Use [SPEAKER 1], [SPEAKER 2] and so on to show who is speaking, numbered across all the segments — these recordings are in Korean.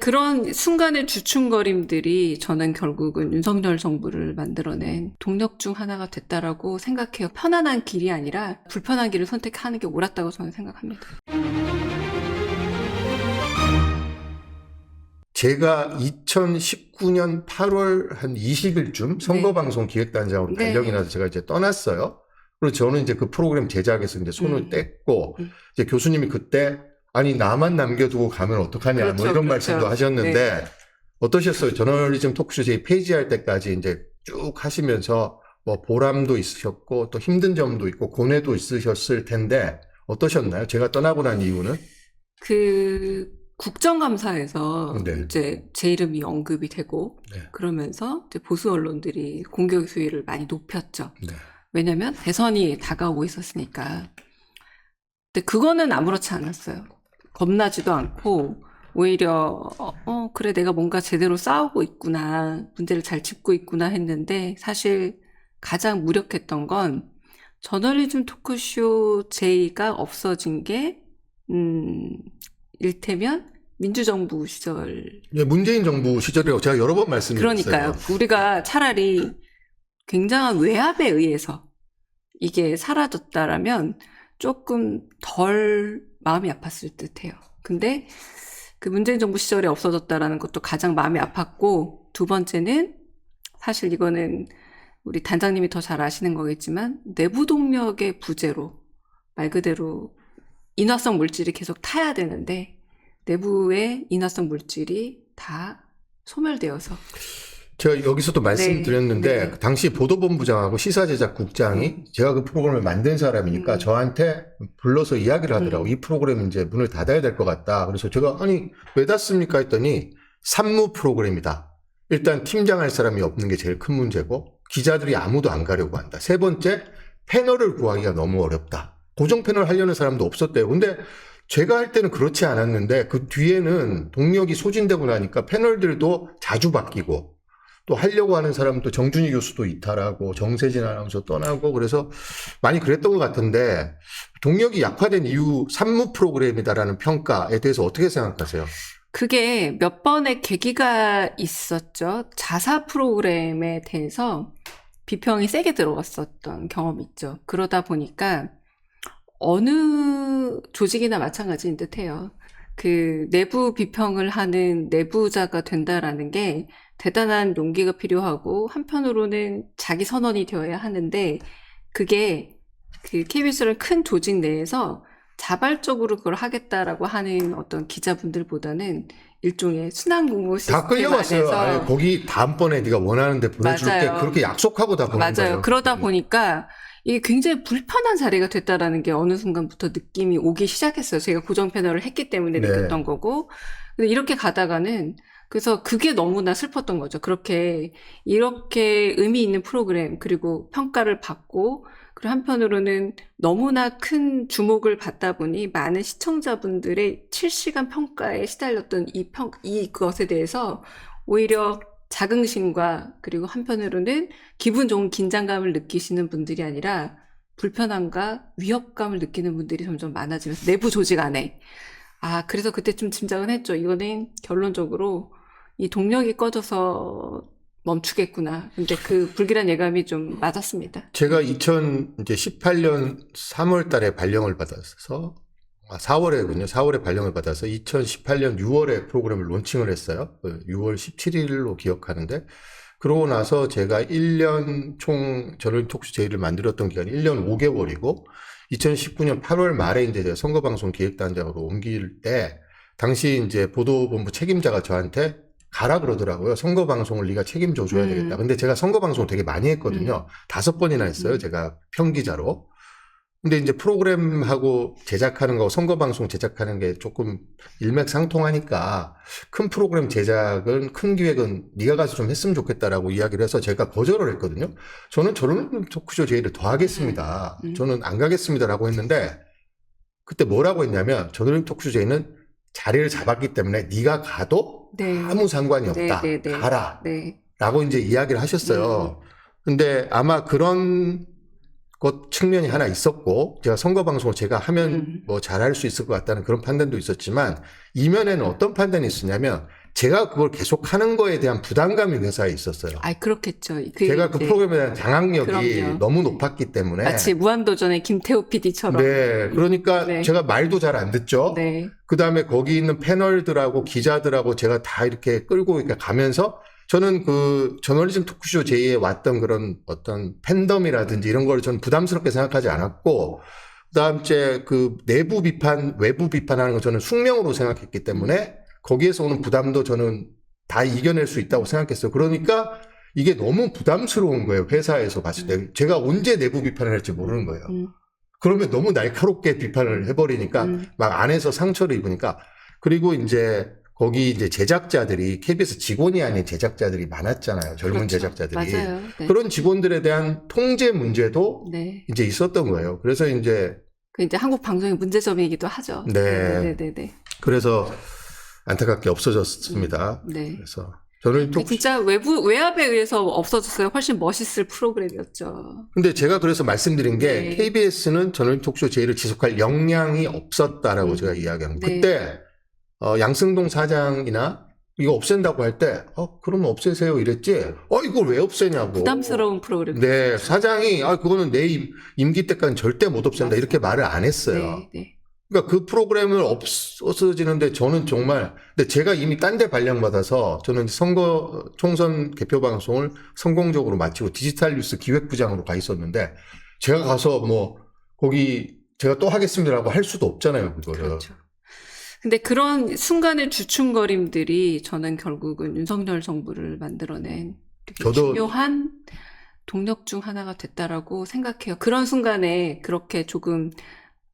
[SPEAKER 1] 그런 순간의 주춤거림들이 저는 결국은 윤석열 정부를 만들어낸 동력 중 하나가 됐다라고 생각해요. 편안한 길이 아니라 불편한 길을 선택하는 게 옳았다고 저는 생각합니다.
[SPEAKER 2] 제가 2019년 8월 한 20일쯤 선거방송 기획단장으로 발령이 나서 제가 이제 떠났어요. 그리고 저는 이제 그 프로그램 제작에서 이제 손을 뗐고, 이제 교수님이 그때, 아니, 나만 남겨두고 가면 어떡하냐,
[SPEAKER 1] 그렇죠,
[SPEAKER 2] 뭐 이런
[SPEAKER 1] 그렇죠.
[SPEAKER 2] 말씀도 하셨는데, 어떠셨어요? 저널리즘 토크쇼 제 폐지할 때까지 이제 쭉 하시면서 뭐 보람도 있으셨고, 또 힘든 점도 있고, 고뇌도 있으셨을 텐데, 어떠셨나요? 제가 떠나고 난 이유는?
[SPEAKER 1] 국정감사에서
[SPEAKER 2] 네.
[SPEAKER 1] 이제 제 이름이 언급이 되고,
[SPEAKER 2] 네.
[SPEAKER 1] 그러면서 이제 보수 언론들이 공격 수위를 많이 높였죠.
[SPEAKER 2] 네.
[SPEAKER 1] 왜냐면 대선이 다가오고 있었으니까. 근데 그거는 아무렇지 않았어요. 겁나지도 않고 오히려 그래 내가 뭔가 제대로 싸우고 있구나, 문제를 잘 짚고 있구나 했는데, 사실 가장 무력했던 건 저널리즘 토크쇼 J가 없어진 게 일테면 민주정부 시절.
[SPEAKER 2] 예, 문재인 정부 시절이라고 제가 여러 번 말씀드렸어요.
[SPEAKER 1] 그러니까요. 우리가 차라리 굉장한 외압에 의해서 이게 사라졌다라면 조금 덜 마음이 아팠을 듯해요. 근데 그 문재인 정부 시절에 없어졌다라는 것도 가장 마음이 아팠고, 두 번째는 사실 이거는 우리 단장님이 더 잘 아시는 거겠지만 내부 동력의 부재로, 말 그대로 인화성 물질이 계속 타야 되는데 내부의 인화성 물질이 다 소멸되어서.
[SPEAKER 2] 제가 여기서도 말씀드렸는데,
[SPEAKER 1] 네.
[SPEAKER 2] 당시 보도본부장하고 시사제작국장이 제가 그 프로그램을 만든 사람이니까 저한테 불러서 이야기를 하더라고요. 이 프로그램 이제 문을 닫아야 될 것 같다. 그래서 제가 아니 왜 닫습니까 했더니 산무 프로그램이다. 일단 팀장할 사람이 없는 게 제일 큰 문제고, 기자들이 아무도 안 가려고 한다. 세 번째, 패널을 구하기가 너무 어렵다. 고정 패널 하려는 사람도 없었대요. 근데 제가 할 때는 그렇지 않았는데 그 뒤에는 동력이 소진되고 나니까 패널들도 자주 바뀌고, 또 하려고 하는 사람도 정준희 교수도 이탈하고 정세진 아나운서 떠나고, 그래서 많이 그랬던 것 같은데, 동력이 약화된 이유 산무 프로그램이다라는 평가에 대해서 어떻게 생각하세요?
[SPEAKER 1] 그게 몇 번의 계기가 있었죠. 자사 프로그램에 대해서 비평이 세게 들어왔었던 경험이 있죠. 그러다 보니까 어느 조직이나 마찬가지인 듯해요. 그 내부 비평을 하는 내부자가 된다라는 게 대단한 용기가 필요하고, 한편으로는 자기 선언이 되어야 하는데, 그게 그 KBS라는 큰 조직 내에서 자발적으로 그걸 하겠다라고 하는 어떤 기자분들보다는 일종의 순환 공고 시스템
[SPEAKER 2] 다 끌려갔어요.
[SPEAKER 1] 안에서.
[SPEAKER 2] 아니, 거기 다음번에 네가 원하는 데 보내줄게.
[SPEAKER 1] 맞아요.
[SPEAKER 2] 그렇게 약속하고 다 보낸 거예요.
[SPEAKER 1] 맞아요. 그러다 보니까 이게 굉장히 불편한 자리가 됐다라는 게 어느 순간부터 느낌이 오기 시작했어요. 제가 고정 패널을 했기 때문에
[SPEAKER 2] 네.
[SPEAKER 1] 느꼈던 거고. 근데 이렇게 가다가는, 그래서 그게 너무나 슬펐던 거죠. 이렇게 의미 있는 프로그램, 그리고 평가를 받고, 그리고 한편으로는 너무나 큰 주목을 받다 보니 많은 시청자분들의 실시간 평가에 시달렸던 이것에 대해서 오히려 자긍심과, 그리고 한편으로는 기분 좋은 긴장감을 느끼시는 분들이 아니라 불편함과 위협감을 느끼는 분들이 점점 많아지면서 내부 조직 안에. 그래서 그때 좀 짐작은 했죠. 이거는 결론적으로 이 동력이 꺼져서 멈추겠구나. 근데 그 불길한 예감이 좀 맞았습니다.
[SPEAKER 2] 제가 2018년 3월 달에 발령을 받아서, 4월에군요. 4월에 발령을 받아서 2018년 6월에 프로그램을 론칭을 했어요. 6월 17일로 기억하는데, 그러고 나서 제가 1년 저널리즘 토크쇼 J를 만들었던 기간이 1년 5개월이고, 2019년 8월 말에 이제 제가 선거방송 기획단장으로 옮길 때, 당시 이제 보도본부 책임자가 저한테 가라 그러더라고요. 선거방송을 네가 책임져 줘야 되겠다. 근데 제가 선거방송을 되게 많이 했거든요. 5번이나 했어요. 제가 평기자로. 근데 이제 프로그램하고 제작하는 거, 선거방송 제작하는 게 조금 일맥상통하니까 큰 프로그램 제작은, 큰 기획은 네가 가서 좀 했으면 좋겠다라고 이야기를 해서 제가 거절을 했거든요. 저는 저런 토크쇼 J를 더 하겠습니다. 저는 안 가겠습니다라고 했는데, 그때 뭐라고 했냐면, 저널리즘 토크쇼 J는 자리를 잡았기 때문에 네가 가도 아무 상관이 없다. 가라. 라고 이제 이야기를 하셨어요. 근데 아마 그런 것 측면이 하나 있었고, 제가 선거방송을 제가 하면 뭐 잘할 수 있을 것 같다는 그런 판단도 있었지만, 이면에는 어떤 판단이 있었냐면, 제가 그걸 계속 하는 거에 대한 부담감이 회사에 있었어요.
[SPEAKER 1] 아, 그렇겠죠.
[SPEAKER 2] 제가 그
[SPEAKER 1] 이제
[SPEAKER 2] 프로그램에 대한 장악력이
[SPEAKER 1] 그럼요.
[SPEAKER 2] 너무 높았기 때문에.
[SPEAKER 1] 마치 무한도전의 김태호 PD처럼.
[SPEAKER 2] 네. 그러니까
[SPEAKER 1] 네.
[SPEAKER 2] 제가 말도 잘 안 듣죠.
[SPEAKER 1] 네.
[SPEAKER 2] 그 다음에 거기 있는 패널들하고 기자들하고 제가 다 이렇게 끌고 이렇게 가면서 저는 그 저널리즘 토크쇼 제2에 왔던 그런 어떤 팬덤이라든지 이런 걸 저는 부담스럽게 생각하지 않았고, 그 다음 째 그 내부 비판, 외부 비판하는 거 저는 숙명으로 생각했기 때문에 거기에서 오는 부담도 저는 다 이겨낼 수 있다고 생각했어요. 그러니까 이게 너무 부담스러운 거예요. 회사에서 봤을 때. 제가 언제 내부 비판을 할지 모르는 거예요. 그러면 너무 날카롭게 비판을 해버리니까 막 안에서 상처를 입으니까. 그리고 이제 거기 이제 제작자들이 KBS 직원이 아닌 제작자들이 많았잖아요. 젊은
[SPEAKER 1] 그렇죠.
[SPEAKER 2] 제작자들이.
[SPEAKER 1] 맞아요. 네.
[SPEAKER 2] 그런 직원들에 대한 통제 문제도
[SPEAKER 1] 네.
[SPEAKER 2] 이제 있었던 거예요. 그래서 이제
[SPEAKER 1] 그 이제 한국 방송의 문제점이기도 하죠.
[SPEAKER 2] 네.
[SPEAKER 1] 네.
[SPEAKER 2] 그래서 안타깝게 없어졌습니다.
[SPEAKER 1] 네.
[SPEAKER 2] 그래서 저는 또
[SPEAKER 1] 진짜 외압에 의해서 없어졌어요. 훨씬 멋있을 프로그램이었죠.
[SPEAKER 2] 근데 제가 그래서 말씀드린 게
[SPEAKER 1] 네.
[SPEAKER 2] KBS는 저널리즘 토크쇼 제의를 지속할 역량이 없었다라고 제가 이야기하는
[SPEAKER 1] 네.
[SPEAKER 2] 그때 양승동 사장이나 이거 없앤다고 할 때 그러면 없애세요 이랬지 이걸 왜 없애냐고
[SPEAKER 1] 부담스러운 프로그램.
[SPEAKER 2] 네 사장이 그거는 내 임기 때까지 절대 못 없앤다
[SPEAKER 1] 맞아요.
[SPEAKER 2] 이렇게 말을 안 했어요.
[SPEAKER 1] 네, 네.
[SPEAKER 2] 그러니까 그 프로그램을 없어지는데 저는 정말 근데 제가 이미 딴 데 발령받아서 저는 선거 총선 개표 방송을 성공적으로 마치고 디지털 뉴스 기획부장으로 가 있었는데 제가 가서 뭐 거기 제가 또 하겠습니다라고 할 수도 없잖아요 그거를.
[SPEAKER 1] 그렇죠. 근데 그런 순간의 주춤거림들이 저는 결국은 윤석열 정부를 만들어낸 되게
[SPEAKER 2] 저도-
[SPEAKER 1] 중요한 동력 중 하나가 됐다라고 생각해요. 그런 순간에 그렇게 조금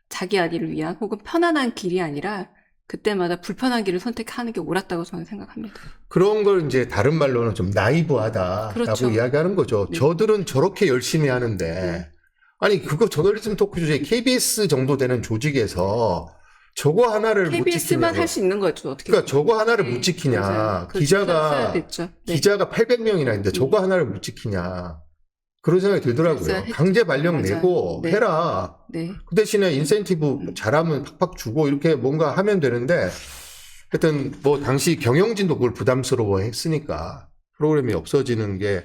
[SPEAKER 1] 자기 아기를 위한 혹은 편안한 길이 아니라 그때마다 불편한 길을 선택하는 게 옳았다고 저는 생각합니다.
[SPEAKER 2] 그런 걸 이제 다른 말로는 좀 나이브하다라고
[SPEAKER 1] 그렇죠.
[SPEAKER 2] 이야기하는 거죠.
[SPEAKER 1] 네.
[SPEAKER 2] 저들은 저렇게 열심히 하는데 아니 그거 저널리즘 토크쇼에 KBS 정도 되는 조직에서 저거 하나를 못
[SPEAKER 1] KBS만
[SPEAKER 2] 지키냐고.
[SPEAKER 1] 할 수 있는 거죠. 어떻게
[SPEAKER 2] 그러니까 저거 하나를
[SPEAKER 1] 네,
[SPEAKER 2] 못 지키냐.
[SPEAKER 1] 맞아요. 그거
[SPEAKER 2] 기자가
[SPEAKER 1] 써야 됐죠. 네.
[SPEAKER 2] 800명이나 있는데 저거 하나를 못 지키냐. 그런 생각이 들더라고요.
[SPEAKER 1] 그래서 했죠.
[SPEAKER 2] 강제 발령
[SPEAKER 1] 맞아요.
[SPEAKER 2] 내고
[SPEAKER 1] 네.
[SPEAKER 2] 해라.
[SPEAKER 1] 네.
[SPEAKER 2] 그 대신에 인센티브 잘하면 팍팍 주고 이렇게 뭔가 하면 되는데 하여튼 뭐 당시 경영진도 그걸 부담스러워 했으니까 프로그램이 없어지는 게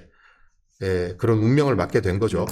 [SPEAKER 2] 그런 운명을 맞게 된 거죠.